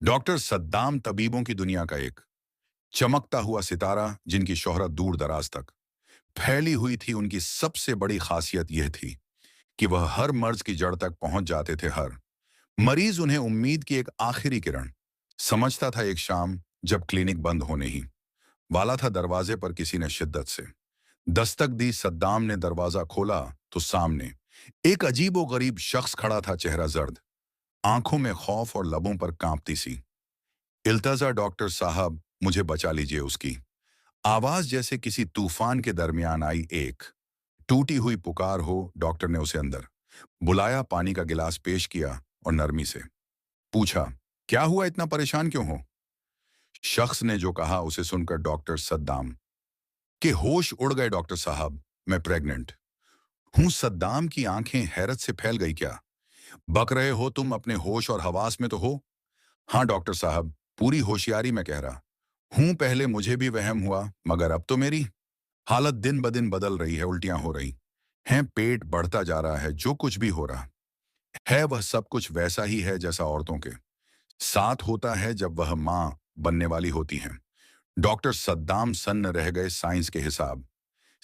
Doctor Saddam तबीबों की दुनिया का एक चमकता हुआ सितारा जिनकी शोहरत दूर दराज तक फैली हुई थी। उनकी सबसे बड़ी खासियत यह थी कि वह हर मर्ज की जड़ तक पहुंच जाते थे। हर मरीज उन्हें उम्मीद की एक आखिरी किरण समझता था। एक शाम जब क्लिनिक बंद होने ही वाला था, दरवाजे पर किसी ने शिद्दत से दस्तक दी। सद्दाम ने दरवाजा खोला तो सामने एक अजीबो गरीब शख्स खड़ा था। चेहरा जर्द, आंखों में खौफ और लबों पर कांपती सी इल्तजा। डॉक्टर साहब, मुझे बचा लीजिए। उसकी आवाज जैसे किसी तूफान के दरमियान आई, एक टूटी हुई पुकार हो। डॉक्टर ने उसे अंदर बुलाया, पानी का गिलास पेश किया और नरमी से पूछा, क्या हुआ, इतना परेशान क्यों हो? शख्स ने जो कहा उसे सुनकर डॉक्टर सद्दाम के होश उड़ गए। डॉक्टर साहब, मैं प्रेग्नेंट हूं। सद्दाम की आंखें हैरत से फैल गई। क्या बक रहे हो तुम? अपने होश और हवास में तो हो। हाँ डॉक्टर साहब, पूरी होशियारी में कह रहा हूं। पहले मुझे भी वहम हुआ, मगर अब तो मेरी हालत दिन ब दिन बदल रही है। उल्टियां हो रही हैं, पेट बढ़ता जा रहा है। जो कुछ भी हो रहा है वह सब कुछ वैसा ही है जैसा औरतों के साथ होता है जब वह मां बनने वाली होती हैं। डॉक्टर सद्दाम सन्न रह गए। साइंस के हिसाब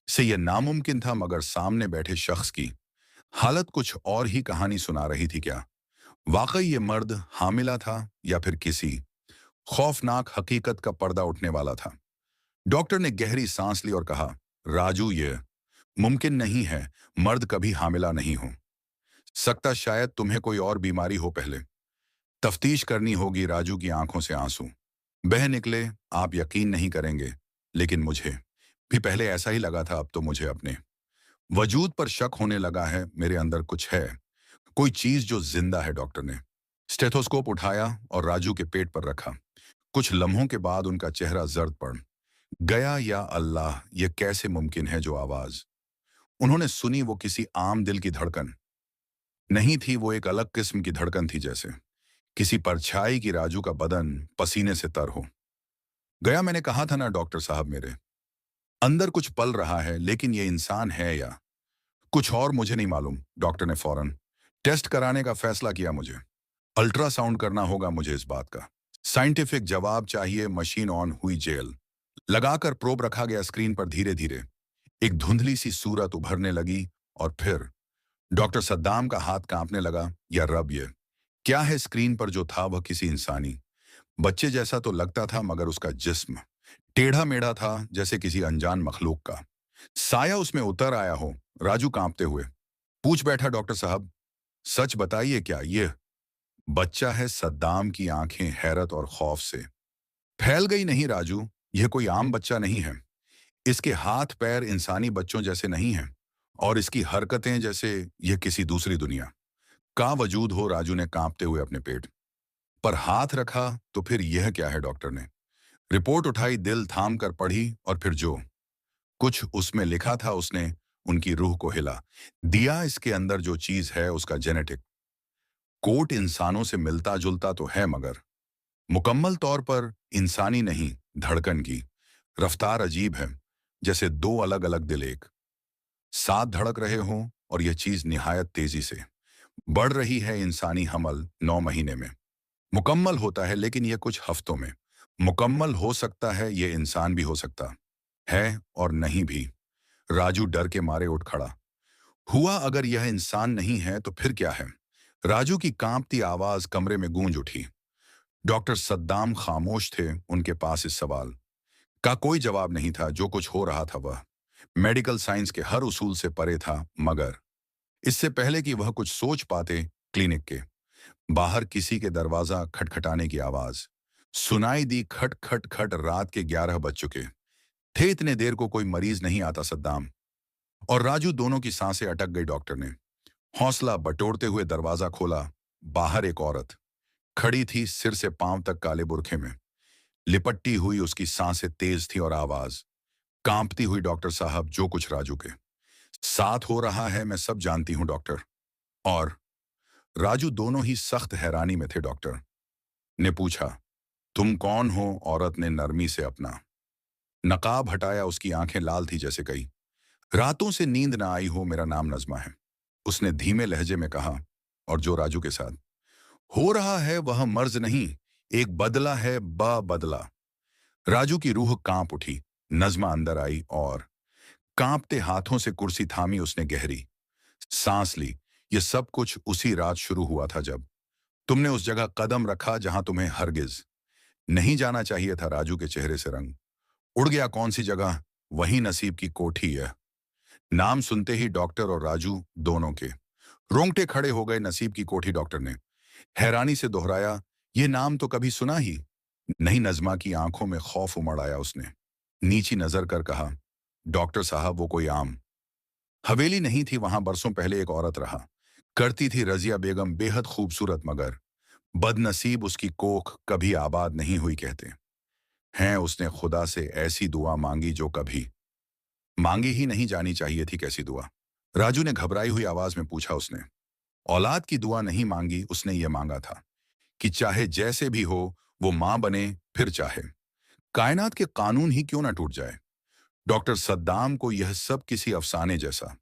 से यह नामुमकिन था, मगर सामने बैठे शख्स की हालत कुछ और ही कहानी सुना रही थी। क्या वाकई ये मर्द हामिला था या फिर किसी खौफनाक हकीकत का पर्दा उठने वाला था? डॉक्टर ने गहरी सांस ली और कहा, राजू, ये मुमकिन नहीं है। मर्द कभी हामिला नहीं हो सकता। शायद तुम्हें कोई और बीमारी हो। पहले तफ्तीश करनी होगी। राजू की आंखों से आंसू बह निकले। आप यकीन नहीं करेंगे, लेकिन मुझे भी पहले ऐसा ही लगा था। अब तो मुझे अपने वजूद पर शक होने लगा है। मेरे अंदर कुछ है, कोई चीज जो जिंदा है। डॉक्टर ने स्टेथोस्कोप उठाया और राजू के पेट पर रखा। कुछ लम्हों के बाद उनका चेहरा जर्द पड़ गया। या अल्लाह, ये कैसे मुमकिन है? जो आवाज उन्होंने सुनी वो किसी आम दिल की धड़कन नहीं थी। वो एक अलग किस्म की धड़कन थी, जैसे किसी परछाई की। राजू का बदन पसीने से तर हो गया। मैंने कहा था ना डॉक्टर साहब, मेरे अंदर कुछ पल रहा है, लेकिन ये इंसान है या कुछ और मुझे नहीं मालूम। डॉक्टर ने फौरन टेस्ट कराने का फैसला किया। मुझे अल्ट्रासाउंड करना होगा, मुझे इस बात का साइंटिफिक जवाब चाहिए। मशीन ऑन हुई, जेल लगाकर प्रोब रखा गया। स्क्रीन पर धीरे धीरे एक धुंधली सी सूरत उभरने लगी और फिर डॉक्टर सद्दाम का हाथ कांपने लगा। या रब, ये क्या है? स्क्रीन पर जो था वह किसी इंसानी बच्चे जैसा तो लगता था, मगर उसका जिस्म टेढ़ा मेढ़ा था, जैसे किसी अनजान मखलूक का साया उसमें उतर आया हो। राजू कांपते हुए पूछ बैठा, डॉक्टर साहब, सच बताइए, क्या ये बच्चा है? सद्दाम की आंखें हैरत और खौफ से फैल गई। नहीं राजू, यह कोई आम बच्चा नहीं है। इसके हाथ पैर इंसानी बच्चों जैसे नहीं हैं, और इसकी हरकतें जैसे यह किसी दूसरी दुनिया का वजूद हो। राजू ने कांपते हुए अपने पेट पर हाथ रखा। तो फिर यह क्या है? डॉक्टर ने रिपोर्ट उठाई, दिल थाम कर पढ़ी, और फिर जो कुछ उसमें लिखा था उसने उनकी रूह को हिला दिया। इसके अंदर जो चीज है उसका जेनेटिक कोट इंसानों से मिलता जुलता तो है, मगर मुकम्मल तौर पर इंसानी नहीं। धड़कन की रफ्तार अजीब है, जैसे दो अलग अलग दिल एक साथ धड़क रहे हों, और यह चीज निहायत तेजी से बढ़ रही है। इंसानी हमल 9 महीने में मुकम्मल होता है, लेकिन यह कुछ हफ्तों में मुकम्मल हो सकता है। यह इंसान भी हो सकता है और नहीं भी। राजू डर के मारे उठ खड़ा हुआ। अगर यह इंसान नहीं है तो फिर क्या है? राजू की कांपती आवाज कमरे में गूंज उठी। डॉक्टर सद्दाम खामोश थे। उनके पास इस सवाल का कोई जवाब नहीं था। जो कुछ हो रहा था वह मेडिकल साइंस के हर उसूल से परे था। मगर इससे पहले कि वह कुछ सोच पाते, क्लिनिक के बाहर किसी के दरवाजा खटखटाने की आवाज सुनाई दी। खट खट खट। रात के 11 बज चुके थे। इतने देर को कोई मरीज नहीं आता। सद्दाम और राजू दोनों की सांसें अटक गई। डॉक्टर ने हौसला बटोरते हुए दरवाजा खोला। बाहर एक औरत खड़ी थी, सिर से पांव तक काले बुरखे में लिपट्टी हुई। उसकी सांसें तेज थी और आवाज कांपती हुई, डॉक्टर साहब, जो कुछ राजू के साथ हो रहा है मैं सब जानती हूं डॉक्टर। और राजू दोनों ही सख्त हैरानी में थे। डॉक्टर ने पूछा, तुम कौन हो? औरत ने नरमी से अपना नकाब हटाया। उसकी आंखें लाल थी, जैसे कई रातों से नींद ना आई हो। मेरा नाम नजमा है, उसने धीमे लहजे में कहा। और जो राजू के साथ हो रहा है वह मर्ज नहीं, एक बदला है बदला। राजू की रूह कांप उठी। नज़्मा अंदर आई और कांपते हाथों से कुर्सी थामी। उसने गहरी सांस ली। ये सब कुछ उसी रात शुरू हुआ था जब तुमने उस जगह कदम रखा जहां तुम्हें हरगिज नहीं जाना चाहिए था। राजू के चेहरे से रंग उड़ गया। कौन सी जगह? वही नसीब की कोठी है। नाम सुनते ही डॉक्टर और राजू दोनों के रोंगटे खड़े हो गए। नसीब की कोठी, डॉक्टर ने हैरानी से दोहराया। ये नाम तो कभी सुना ही नहीं। नज़्मा की आंखों में खौफ उमड़ आया। उसने नीची नजर कर कहा, डॉक्टर साहब वो कोई आम हवेली नहीं थी। वहां बरसों पहले एक औरत रहा करती थी, रजिया बेगम, बेहद खूबसूरत, मगर बदनसीब उसकी कोख कभी आबाद नहीं हुई। कहते हैं उसने खुदा से ऐसी दुआ मांगी जो कभी मांगी ही नहीं जानी चाहिए थी। कैसी दुआ? राजू ने घबराई हुई आवाज में पूछा। उसने औलाद की दुआ नहीं मांगी। उसने ये मांगा था कि चाहे जैसे भी हो वो मां बने, फिर चाहे कायनात के कानून ही क्यों ना टूट जाए। डॉक्टर सद्दाम को यह सब किसी अफसाने जैसा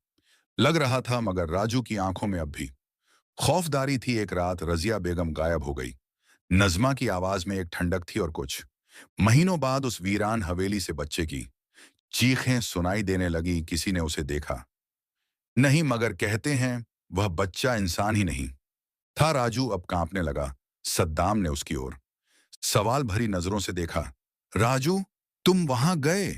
लग रहा था, मगर राजू की आंखों में अब भी खौफदारी थी। एक रात रजिया बेगम गायब हो गई। नज़्मा की आवाज में एक ठंडक थी और कुछ महीनों बाद उस वीरान हवेली से बच्चे की चीखें सुनाई देने लगी। किसी ने उसे देखा नहीं, मगर कहते हैं वह बच्चा इंसान ही नहीं था। राजू अब कांपने लगा। सद्दाम ने उसकी ओर सवाल भरी नजरों से देखा। राजू, तुम वहां गए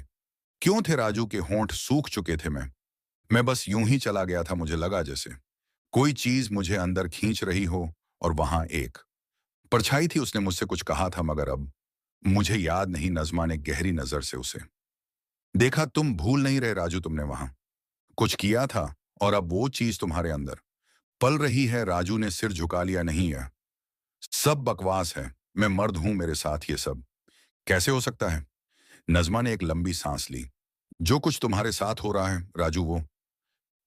क्यों थे? राजू के होंठ सूख चुके थे। मैं बस यूं ही चला गया था। मुझे लगा जैसे कोई चीज मुझे अंदर खींच रही हो, और वहां एक परछाई थी। उसने मुझसे कुछ कहा था, मगर अब मुझे याद नहीं। नज़्मा ने गहरी नजर से उसे देखा। तुम भूल नहीं रहे राजू, तुमने वहां कुछ किया था और अब वो चीज तुम्हारे अंदर पल रही है। राजू ने सिर झुका लिया। नहीं है, सब बकवास है। मैं मर्द हूं, मेरे साथ ये सब कैसे हो सकता है? नज़्मा ने एक लंबी सांस ली। जो कुछ तुम्हारे साथ हो रहा है राजू, वो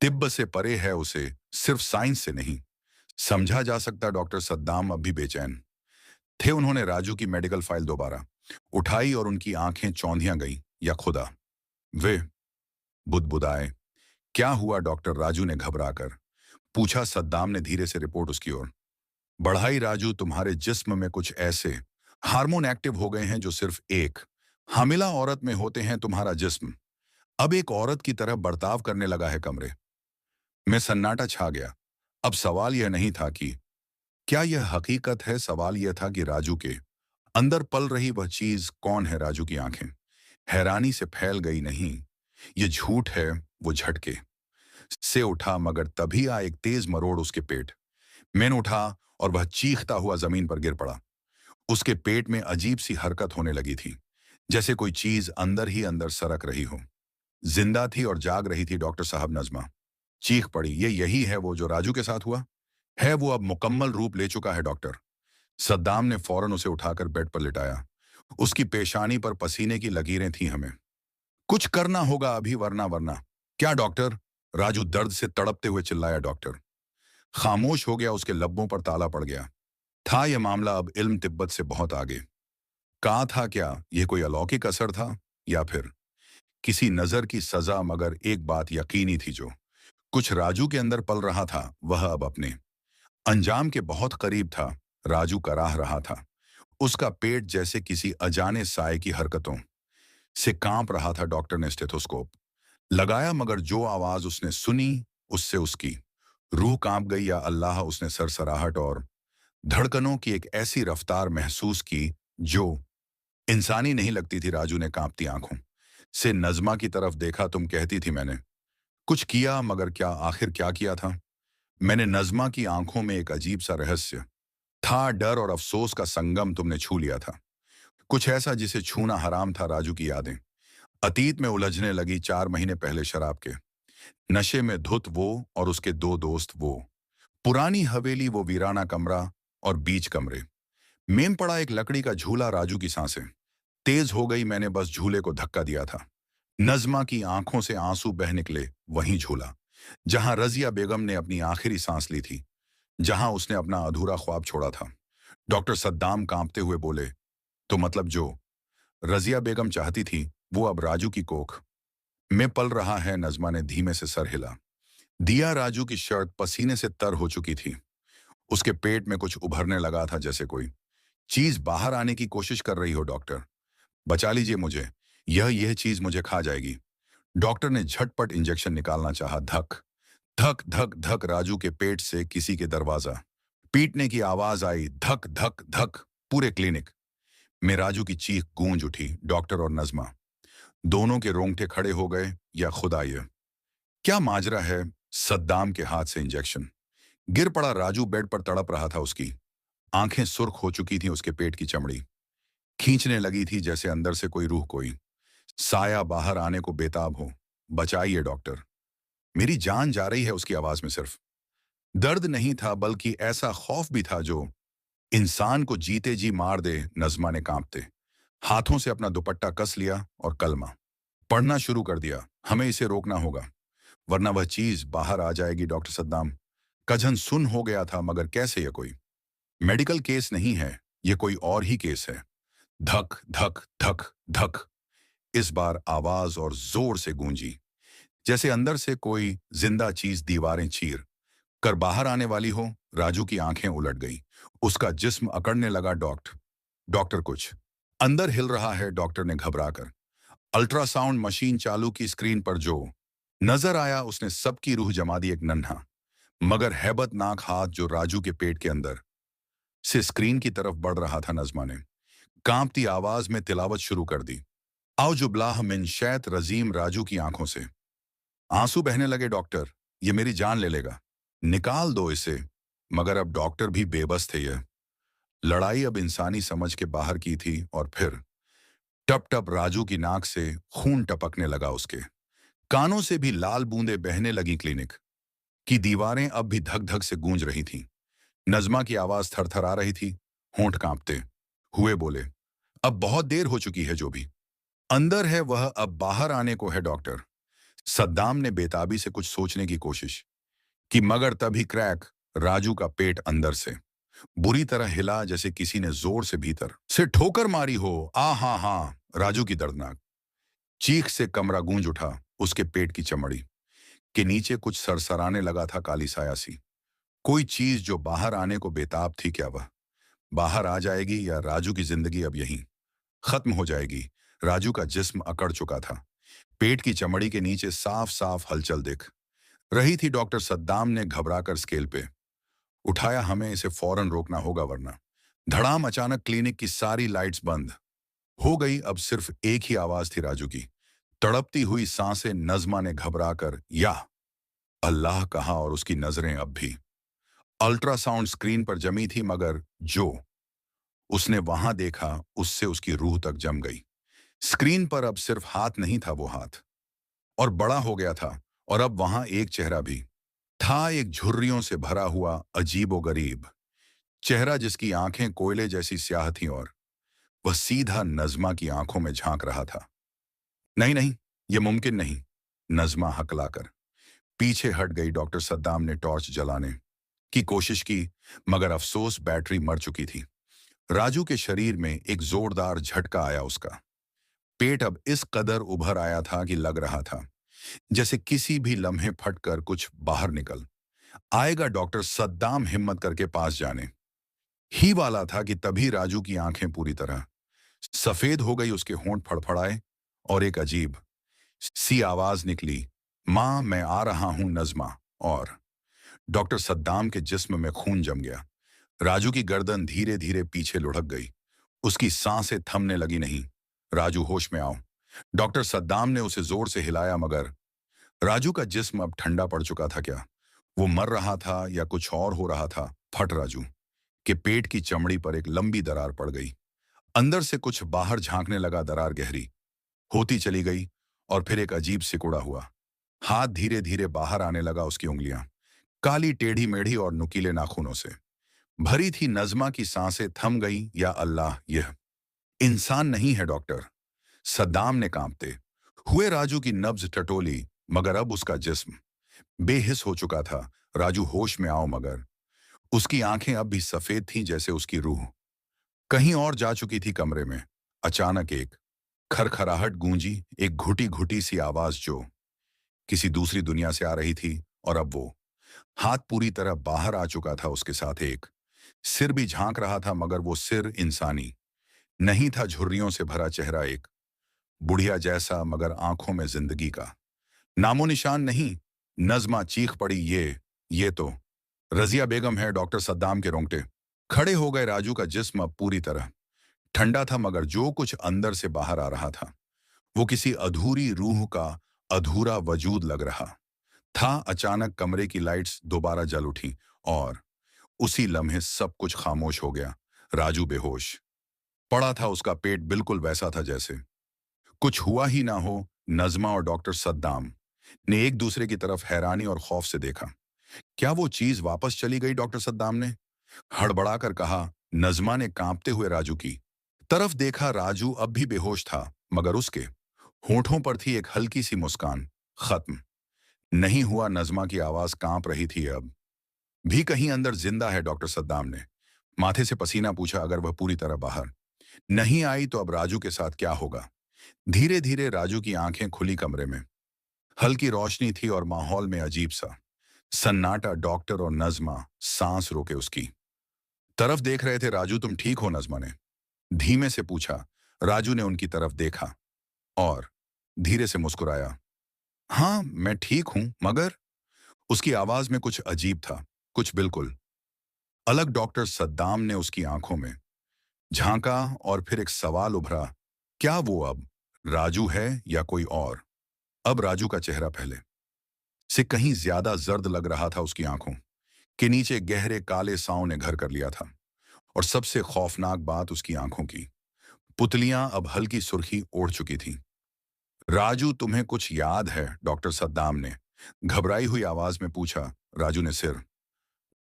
तिब्ब से परे है। उसे सिर्फ साइंस से नहीं समझा जा सकता। डॉक्टर सद्दाम अब भी बेचैन थे। उन्होंने राजू की मेडिकल फाइल दोबारा उठाई और उनकी आंखें चौंधियां गईं। या खुदा, वे बुदबुदाए। क्या हुआ डॉक्टर? राजू ने घबराकर पूछा। सद्दाम ने धीरे से रिपोर्ट उसकी ओर बढ़ाई। राजू, तुम्हारे जिस्म में कुछ ऐसे हार्मोन एक्टिव हो गए हैं जो सिर्फ एक हामिला औरत में होते हैं। तुम्हारा जिस्म अब एक औरत की तरह बर्ताव करने लगा है। कमरे में सन्नाटा छा गया। अब सवाल यह नहीं था कि क्या यह हकीकत है, सवाल यह था कि राजू के अंदर पल रही वह चीज कौन है। राजू की आंखें हैरानी से फैल गई। नहीं, यह झूठ है। वो झटके से उठा, मगर तभी आ एक तेज मरोड़ उसके पेट में उठा और वह चीखता हुआ जमीन पर गिर पड़ा। उसके पेट में अजीब सी हरकत होने लगी थी, जैसे कोई चीज अंदर ही अंदर सरक रही हो। जिंदा थी और जाग रही थी। डॉक्टर साहब, नज़्मा चीख पड़ी। ये यही है वो जो राजू के साथ हुआ है? वो अब मुकम्मल रूप ले चुका है डॉक्टर। सद्दाम ने फौरन उसे उठाकर बेड पर लिटाया। उसकी पेशानी पर पसीने की लकीरें थीं। हमें कुछ करना होगा अभी, वरना वरना क्या डॉक्टर? राजू दर्द से तड़पते हुए चिल्लाया। डॉक्टर खामोश हो गया। उसके लब्बों पर ताला पड़ गया था। यह मामला अब इल्म तिब्बत से बहुत आगे कहा था। क्या यह कोई अलौकिक असर था या फिर किसी नजर की सजा? मगर एक बात यकीनी थी, जो कुछ राजू के अंदर पल रहा था वह अब अपने अंजाम के बहुत करीब था। राजू कराह रहा था। उसका पेट जैसे किसी अजाने साए की हरकतों से कांप रहा था। डॉक्टर ने स्टेथोस्कोप लगाया, मगर जो आवाज उसने सुनी उससे उसकी रूह कांप गई। या अल्लाह, उसने सरसराहट और धड़कनों की एक ऐसी रफ्तार महसूस की जो इंसानी नहीं लगती थी। राजू ने कांपती आंखों से नज़्मा की तरफ देखा। तुम कहती थी मैंने कुछ किया, मगर क्या? आखिर क्या किया था? मैंने नज़्मा की आंखों में एक अजीब सा रहस्य था। डर और अफसोस का संगम तुमने छू लिया था। कुछ ऐसा जिसे छूना हराम था। राजू की यादें अतीत में उलझने लगी। 4 महीने पहले शराब के नशे में धुत वो और उसके 2 दोस्त। वो पुरानी हवेली, वो वीराना कमरा, और बीच कमरे मेम पड़ा एक लकड़ी का झूला। राजू की सांसें तेज हो गई। मैंने बस झूले को धक्का दिया था। नज़्मा की आंखों से आंसू बह निकले। वहीं झूला जहां रजिया बेगम ने अपनी आखिरी सांस ली थी, जहां उसने अपना अधूरा ख्वाब छोड़ा था। डॉक्टर सद्दाम कांपते हुए बोले, तो मतलब जो रजिया बेगम चाहती थी वो अब राजू की कोख में पल रहा है? नज़्मा ने धीमे से सर हिला दिया। राजू की शर्ट पसीने से तर हो चुकी थी। उसके पेट में कुछ उभरने लगा था, जैसे कोई चीज बाहर आने की कोशिश कर रही हो डॉक्टर। बचा लीजिए मुझे। यह चीज मुझे खा जाएगी। डॉक्टर ने झटपट इंजेक्शन निकालना चाहा। धक धक धक धक राजू के पेट से किसी के दरवाजा पीटने की आवाज आई। धक धक धक। पूरे क्लिनिक में राजू की चीख गूंज उठी। डॉक्टर और नजमा दोनों के रोंगटे खड़े हो गए। या खुदा, ये क्या माजरा है। सद्दाम के हाथ से इंजेक्शन गिर पड़ा। राजू बेड पर तड़प रहा था। उसकी आंखें सुर्ख हो चुकी थी। उसके पेट की चमड़ी खींचने लगी थी, जैसे अंदर से कोई रूह, कोई साया बाहर आने को बेताब हो। बचाइए डॉक्टर, मेरी जान जा रही है। उसकी आवाज में सिर्फ दर्द नहीं था, बल्कि ऐसा खौफ भी था जो इंसान को जीते जी मार दे। नज़मा ने कांपते हाथों से अपना दुपट्टा कस लिया और कलमा पढ़ना शुरू कर दिया। हमें इसे रोकना होगा, वरना वह चीज बाहर आ जाएगी। डॉक्टर सद्दाम का झन सुन हो गया था। मगर कैसे? यह कोई मेडिकल केस नहीं है, यह कोई और ही केस है। धक धक धक धक। इस बार आवाज और जोर से गूंजी, जैसे अंदर से कोई जिंदा चीज दीवारें चीर कर बाहर आने वाली हो। राजू की आंखें उलट गई। उसका जिस्म अकड़ने लगा। डॉक्टर डॉक्टर कुछ अंदर हिल रहा है। डॉक्टर ने घबराकर अल्ट्रासाउंड मशीन चालू की। स्क्रीन पर जो नजर आया उसने सबकी रूह जमा दी। एक नन्हा मगर हैबतनाक हाथ जो राजू के पेट के अंदर से स्क्रीन की तरफ बढ़ रहा था। नज़मा ने कांपती आवाज में तिलावत शुरू कर दी। आओ जुबलाह मिन शैत रजीम। राजू की आंखों से आंसू बहने लगे। डॉक्टर, ये मेरी जान ले लेगा, निकाल दो इसे। मगर अब डॉक्टर भी बेबस थे। यह लड़ाई अब इंसानी समझ के बाहर की थी। और फिर टप टप राजू की नाक से खून टपकने लगा। उसके कानों से भी लाल बूंदें बहने लगी। क्लिनिक की दीवारें अब भी धक धक से गूंज रही थीं। नज़मा की आवाज थरथरा रही थी। होंठ कांपते हुए बोले, अब बहुत देर हो चुकी है। जो भी अंदर है वह अब बाहर आने को है। डॉक्टर सद्दाम ने बेताबी से कुछ सोचने की कोशिश की, मगर तभी क्रैक। राजू का पेट अंदर से बुरी तरह हिला, जैसे किसी ने जोर से भीतर से ठोकर मारी हो। आ हा हा। राजू की दर्दनाक चीख से कमरा गूंज उठा। उसके पेट की चमड़ी के नीचे कुछ सरसराने लगा था। काली साया सी कोई चीज जो बाहर आने को बेताब थी। क्या वह बाहर आ जाएगी या राजू की जिंदगी अब यहीं खत्म हो जाएगी? राजू का जिस्म अकड़ चुका था। पेट की चमड़ी के नीचे साफ साफ हलचल दिख रही थी। डॉक्टर सद्दाम ने घबराकर स्केल पे उठाया। हमें इसे फौरन रोकना होगा, वरना धड़ाम। अचानक क्लिनिक की सारी लाइट्स बंद हो गई। अब सिर्फ एक ही आवाज थी, राजू की तड़पती हुई सांसें। नज़मा ने घबराकर या अल्लाह कहा और उसकी नजरें अब भी अल्ट्रासाउंड स्क्रीन पर जमी थी। मगर जो उसने वहां देखा उससे उसकी रूह तक जम गई। स्क्रीन पर अब सिर्फ हाथ नहीं था, वो हाथ और बड़ा हो गया था। और अब वहां एक चेहरा भी था, एक झुर्रियों से भरा हुआ अजीबोगरीब चेहरा, जिसकी आंखें कोयले जैसी स्याह थीं और वह सीधा नज़मा की आंखों में झांक रहा था। नहीं नहीं, यह मुमकिन नहीं। नज़मा हकलाकर पीछे हट गई। डॉक्टर सद्दाम ने टॉर्च जलाने की कोशिश की, मगर अफसोस बैटरी मर चुकी थी। राजू के शरीर में एक जोरदार झटका आया। उसका पेट अब इस कदर उभर आया था कि लग रहा था जैसे किसी भी लम्हे फटकर कुछ बाहर निकल आएगा। डॉक्टर सद्दाम हिम्मत करके पास जाने ही वाला था कि तभी राजू की आंखें पूरी तरह सफेद हो गई। उसके होंठ फड़फड़ाए और एक अजीब सी आवाज निकली, मां मैं आ रहा हूं नज़मा। और डॉक्टर सद्दाम के जिस्म में खून जम गया। राजू की गर्दन धीरे धीरे पीछे लुढ़क गई। उसकी सांसें थमने लगी। नहीं राजू, होश में आओ। डॉक्टर सद्दाम ने उसे जोर से हिलाया, मगर राजू का जिस्म अब ठंडा पड़ चुका था। क्या वो मर रहा था या कुछ और हो रहा था? फट। राजू के पेट की चमड़ी पर एक लंबी दरार पड़ गई। अंदर से कुछ बाहर झांकने लगा। दरार गहरी होती चली गई और फिर एक अजीब सिकुड़ा हुआ हाथ धीरे धीरे बाहर आने लगा। उसकी उंगलियां काली टेढ़ी मेढ़ी और नुकीले नाखूनों से भरी थी। नज़मा की सांसें थम गई। या अल्लाह, यह इंसान नहीं है। डॉक्टर सद्दाम ने कांपते हुए राजू की नब्ज टटोली, मगर अब उसका जिस्म बेहिस हो चुका था। राजू, होश में आओ। मगर उसकी आंखें अब भी सफेद थीं, जैसे उसकी रूह कहीं और जा चुकी थी। कमरे में अचानक एक खरखराहट गूंजी, एक घुटी घुटी सी आवाज जो किसी दूसरी दुनिया से आ रही थी। और अब वो हाथ पूरी तरह बाहर आ चुका था। उसके साथ एक सिर भी झांक रहा था, मगर वो सिर इंसानी नहीं था। झुर्रियों से भरा चेहरा, एक बुढ़िया जैसा, मगर आंखों में जिंदगी का नामो निशान नहीं। नज़्मा चीख पड़ी, ये तो रजिया बेगम है। डॉक्टर सद्दाम के रोंगटे खड़े हो गए। राजू का जिस्म अब पूरी तरह ठंडा था, मगर जो कुछ अंदर से बाहर आ रहा था वो किसी अधूरी रूह का अधूरा वजूद लग रहा था। अचानक कमरे की लाइट्स दोबारा जल उठी और उसी लम्हे सब कुछ खामोश हो गया। राजू बेहोश पड़ा था, उसका पेट बिल्कुल वैसा था जैसे कुछ हुआ ही ना हो। नज़्मा और डॉक्टर सद्दाम ने एक दूसरे की तरफ हैरानी और खौफ से देखा। क्या वो चीज वापस चली गई? डॉक्टर सद्दाम ने हड़बड़ाकर कहा। नज़्मा ने कांपते हुए राजू की तरफ देखा। राजू अब भी बेहोश था, मगर उसके होठों पर थी एक हल्की सी मुस्कान। खत्म नहीं हुआ। नज़्मा की आवाज कांप रही थी। अब भी कहीं अंदर जिंदा है? डॉक्टर सद्दाम ने माथे से पसीना पूछा। अगर वह पूरी तरह बाहर नहीं आई तो अब राजू के साथ क्या होगा? धीरे धीरे राजू की आंखें खुली। कमरे में हल्की रोशनी थी और माहौल में अजीब सा सन्नाटा। डॉक्टर और नज़्मा सांस रोके उसकी तरफ देख रहे थे। राजू, तुम ठीक हो? नज़्मा ने धीमे से पूछा। राजू ने उनकी तरफ देखा और धीरे से मुस्कुराया। हाँ, मैं ठीक हूं, मगर उसकी आवाज में कुछ अजीब था, कुछ बिल्कुल अलग। डॉक्टर सद्दाम ने उसकी आंखों में झांका और फिर एक सवाल उभरा। क्या वो अब राजू है या कोई और? अब राजू का चेहरा पहले से कहीं ज्यादा जर्द लग रहा था। उसकी आंखों के नीचे गहरे काले सांव ने घर कर लिया था और सबसे खौफनाक बात, उसकी आंखों की पुतलियां अब हल्की सुर्खी ओढ़ चुकी थीं। राजू, तुम्हें कुछ याद है? डॉक्टर सद्दाम ने घबराई हुई आवाज में पूछा। राजू ने सिर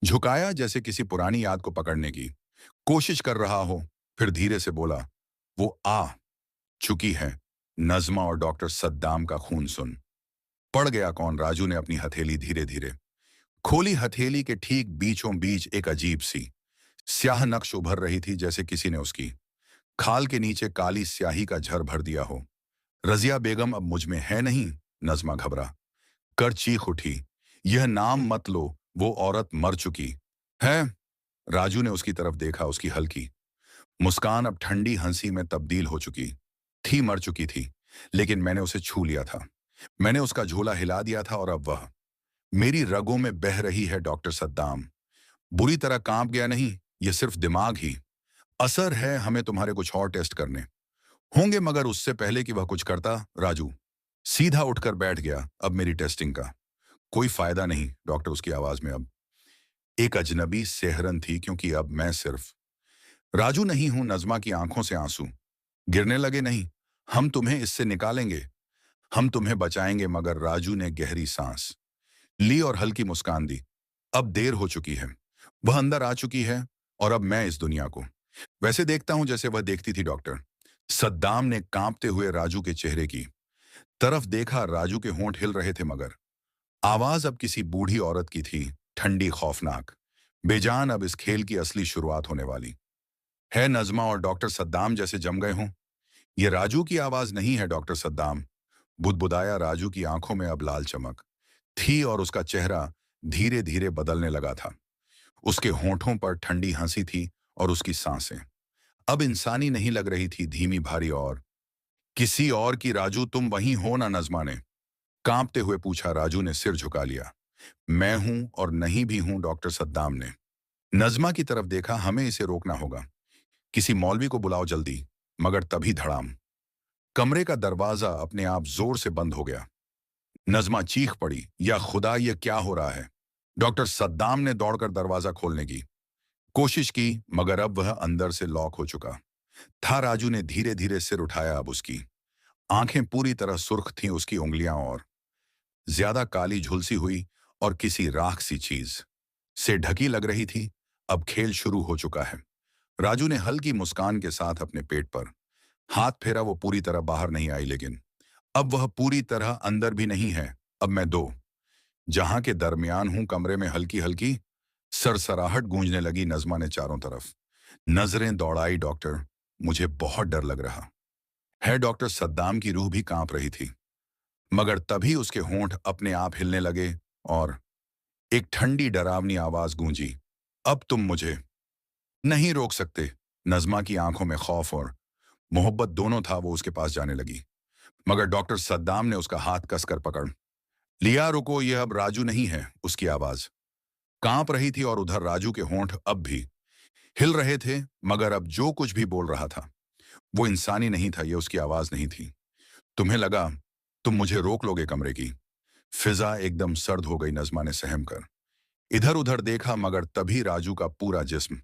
झुकाया, जैसे किसी पुरानी याद को पकड़ने की कोशिश कर रहा हो। फिर धीरे से बोला, वो आ चुकी है। नज़्मा और डॉक्टर सद्दाम का खून सुन पड़ गया कौन? राजू ने अपनी हथेली धीरे धीरे खोली। हथेली के ठीक बीचों बीच एक अजीब सी स्याह नक्श उभर रही थी, जैसे किसी ने उसकी खाल के नीचे काली स्याही का झर भर दिया हो। रजिया बेगम अब मुझ में है नहीं। नज़्मा घबरा कर चीख उठी। यह नाम मत लो, वो औरत मर चुकी है। राजू ने उसकी तरफ देखा। उसकी हल्की मुस्कान अब ठंडी हंसी में तब्दील हो चुकी थी। मर चुकी थी, लेकिन मैंने उसे छू लिया था। मैंने उसका झोला हिला दिया था और अब वह मेरी रगों में बह रही है। डॉक्टर सद्दाम बुरी तरह कांप गया। नहीं, यह सिर्फ दिमाग ही असर है। हमें तुम्हारे कुछ और टेस्ट करने होंगे, मगर उससे पहले कि वह कुछ करता, राजू सीधा उठकर बैठ गया। अब मेरी टेस्टिंग का कोई फायदा नहीं। डॉक्टर, उसकी आवाज में अब एक अजनबी सेहरन थी, क्योंकि अब मैं सिर्फ राजू नहीं हूं। नज़्मा की आंखों से आंसू गिरने लगे। नहीं, हम तुम्हें इससे निकालेंगे, हम तुम्हें बचाएंगे। मगर राजू ने गहरी सांस ली और हल्की मुस्कान दी। अब देर हो चुकी है। वह अंदर आ चुकी है और अब मैं इस दुनिया को वैसे देखता हूं जैसे वह देखती थी। डॉक्टर सद्दाम ने कांपते हुए राजू के चेहरे की तरफ देखा। राजू के होंठ हिल रहे थे, मगर आवाज अब किसी बूढ़ी औरत की थी, ठंडी, खौफनाक, बेजान। अब इस खेल की असली शुरुआत होने वाली है। नज़्मा और डॉक्टर सद्दाम जैसे जम गए हों। यह राजू की आवाज नहीं है। डॉक्टर सद्दाम बुदबुदाया। राजू की आंखों में अब लाल चमक थी और उसका चेहरा धीरे धीरे बदलने लगा था। उसके होठों पर ठंडी हंसी थी और उसकी सांसें अब इंसानी नहीं लग रही थी, धीमी, भारी और किसी और की। राजू, तुम वहीं हो ना? नज़्मा ने कांपते हुए पूछा। राजू ने सिर झुका लिया। मैं हूं और नहीं भी हूं। डॉक्टर सद्दाम ने नज़्मा की तरफ देखा। हमें इसे रोकना होगा। किसी मौलवी को बुलाओ जल्दी। मगर तभी धड़ाम, कमरे का दरवाजा अपने आप जोर से बंद हो गया। नज़्मा चीख पड़ी, या खुदा, यह क्या हो रहा है? डॉक्टर सद्दाम ने दौड़कर दरवाजा खोलने की कोशिश की, मगर अब वह अंदर से लॉक हो चुका था। राजू ने धीरे धीरे सिर उठाया। अब उसकी आंखें पूरी तरह सुर्ख थीं। उसकी उंगलियां और ज्यादा काली, झुलसी हुई और किसी राख सी चीज से ढकी लग रही थी। अब खेल शुरू हो चुका है। राजू ने हल्की मुस्कान के साथ अपने पेट पर हाथ फेरा। वो पूरी तरह बाहर नहीं आई, लेकिन अब वह पूरी तरह अंदर भी नहीं है। अब मैं दो जहां के दरमियान हूं। कमरे में हल्की हल्की सरसराहट गूंजने लगी। नज़्मा ने चारों तरफ नजरें दौड़ाई। डॉक्टर, मुझे बहुत डर लग रहा है। डॉक्टर सद्दाम की रूह भी कांप रही थी, मगर तभी उसके होंठ अपने आप हिलने लगे और एक ठंडी, डरावनी आवाज गूंजी। अब तुम मुझे नहीं रोक सकते। नज़मा की आंखों में खौफ और मोहब्बत दोनों था। वो उसके पास जाने लगी, मगर डॉक्टर सद्दाम ने उसका हाथ कसकर पकड़ लिया। रुको, यह अब राजू नहीं है। उसकी आवाज कांप रही थी और उधर राजू के होंठ अब भी हिल रहे थे, मगर अब जो कुछ भी बोल रहा था वो इंसानी नहीं था। ये उसकी आवाज नहीं थी। तुम्हें लगा तुम मुझे रोक लोगे? कमरे की फिजा एकदम सर्द हो गई। नज़मा ने सहम कर इधर उधर देखा, मगर तभी राजू का पूरा जिस्म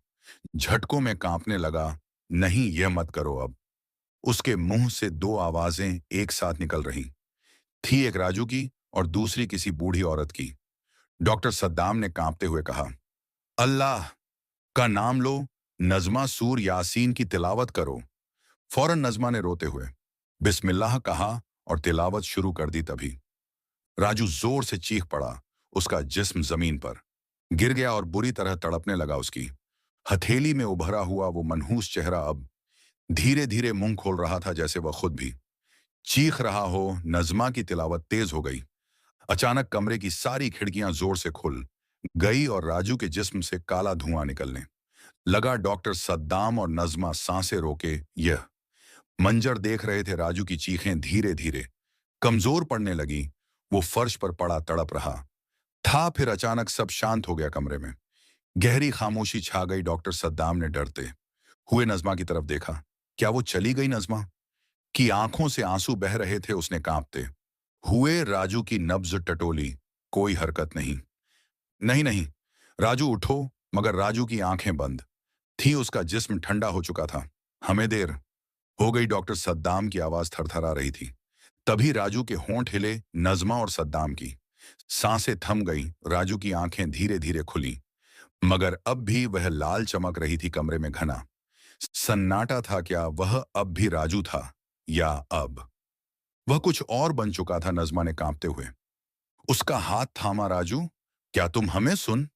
झटकों में कांपने लगा। नहीं, यह मत करो अब। उसके मुंह से दो आवाजें एक साथ निकल रही थी, एक राजू की और दूसरी किसी बूढ़ी औरत की। डॉक्टर सद्दाम ने कांपते हुए कहा, अल्लाह का नाम लो, नज़मा सूर यासीन की तिलावत करो। फौरन नज़मा ने रोते हुए बिस्मिल्लाह कहा और तिलावत शुरू कर दी। तभी राजू जोर से चीख पड़ा। उसका जिस्म जमीन पर गिर गया और बुरी तरह तड़पने लगा। उसकी हथेली में उभरा हुआ वो मनहूस चेहरा अब धीरे धीरे मुंह खोल रहा था, जैसे वह खुद भी चीख रहा हो। नज़मा की तिलावत तेज हो गई। अचानक कमरे की सारी खिड़कियां जोर से खुल गई और राजू के जिस्म से काला धुआं निकलने लगा। डॉक्टर सद्दाम और नज़मा सांसें रोके यह मंजर देख रहे थे। राजू की चीखें धीरे धीरे कमजोर पड़ने लगी। वो फर्श पर पड़ा तड़प रहा था। फिर अचानक सब शांत हो गया। कमरे में गहरी खामोशी छा गई। डॉक्टर सद्दाम ने डरते हुए नज़मा की तरफ देखा। क्या वो चली गई? नज़मा की आंखों से आंसू बह रहे थे। उसने कांपते हुए राजू की नब्ज टटोली। कोई हरकत नहीं। नहीं नहीं, राजू उठो। मगर राजू की आंखें बंद थी। उसका जिस्म ठंडा हो चुका था। हमें देर हो गई। डॉक्टर सद्दाम की आवाज थरथरा रही थी। तभी राजू के होंठ हिले। नज़मा और सद्दाम की सांसें थम गई। राजू की आंखें धीरे धीरे खुली, मगर अब भी वह लाल चमक रही थी। कमरे में घना सन्नाटा था। क्या वह अब भी राजू था, या अब वह कुछ और बन चुका था? नज़मा ने कांपते हुए उसका हाथ थामा। राजू, क्या तुम हमें सुन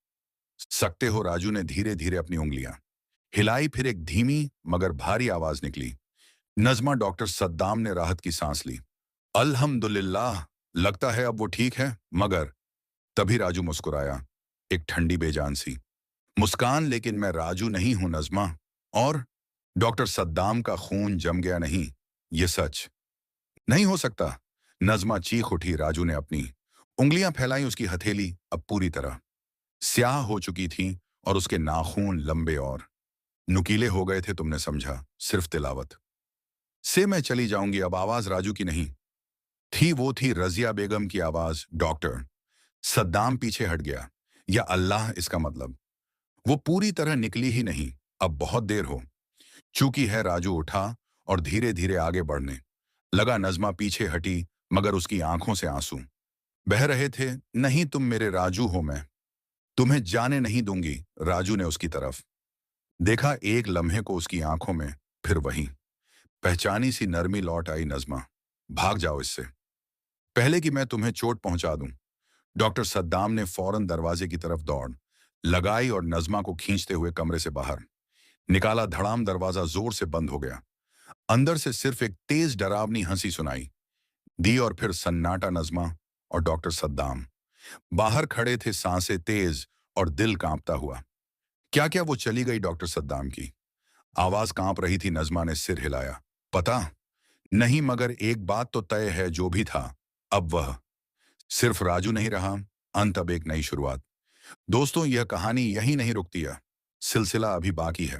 सकते हो? राजू ने धीरे धीरे अपनी उंगलियां हिलाई। फिर एक धीमी मगर भारी आवाज निकली। नज़मा, डॉक्टर सद्दाम ने राहत की सांस ली। अल्हम्दुलिल्लाह, लगता है अब वो ठीक है। मगर तभी राजू मुस्कुराया, एक ठंडी बेजान सी मुस्कान। लेकिन मैं राजू नहीं हूं नज़मा। और डॉक्टर सद्दाम का खून जम गया नहीं, ये सच नहीं हो सकता। नज़मा चीख उठी। राजू ने अपनी उंगलियां फैलाई। उसकी हथेली अब पूरी तरह स्याह हो चुकी थी और उसके नाखून लंबे और नुकीले हो गए थे। तुमने समझा, सिर्फ तिलावत से मैं चली जाऊंगी। अब आवाज राजू की नहीं थी, वो थी रजिया बेगम की आवाज। डॉक्टर सद्दाम पीछे हट गया। या अल्लाह, इसका मतलब वो पूरी तरह निकली ही नहीं। अब बहुत देर हो चुकी है। राजू उठा और धीरे धीरे आगे बढ़ने लगा। नज़मा पीछे हटी, मगर उसकी आंखों से आंसू बह रहे थे। नहीं, तुम मेरे राजू हो, मैं तुम्हें जाने नहीं दूंगी। राजू ने उसकी तरफ देखा। एक लम्हे को उसकी आंखों में फिर वही पहचानी सी नरमी लौट आई। नज़मा, भाग जाओ इससे पहले कि मैं तुम्हें चोट पहुंचा दूं। डॉक्टर सद्दाम ने फौरन दरवाजे की तरफ दौड़ लगाई और नज़मा को खींचते हुए कमरे से बाहर निकाला। धड़ाम, दरवाजा जोर से बंद हो गया। अंदर से सिर्फ एक तेज डरावनी हंसी सुनाई दी और फिर सन्नाटा। नज़मा और डॉक्टर सद्दाम बाहर खड़े थे, सांसें तेज और दिल कांपता हुआ। क्या क्या वो चली गई? डॉक्टर सद्दाम की आवाज कांप रही थी। नज़मा ने सिर हिलाया। पता नहीं, मगर एक बात तो तय है, जो भी था अब वह सिर्फ राजू नहीं रहा। अंत अब एक नई शुरुआत। दोस्तों, यह कहानी यहीं नहीं रुकती है। सिलसिला अभी बाकी है।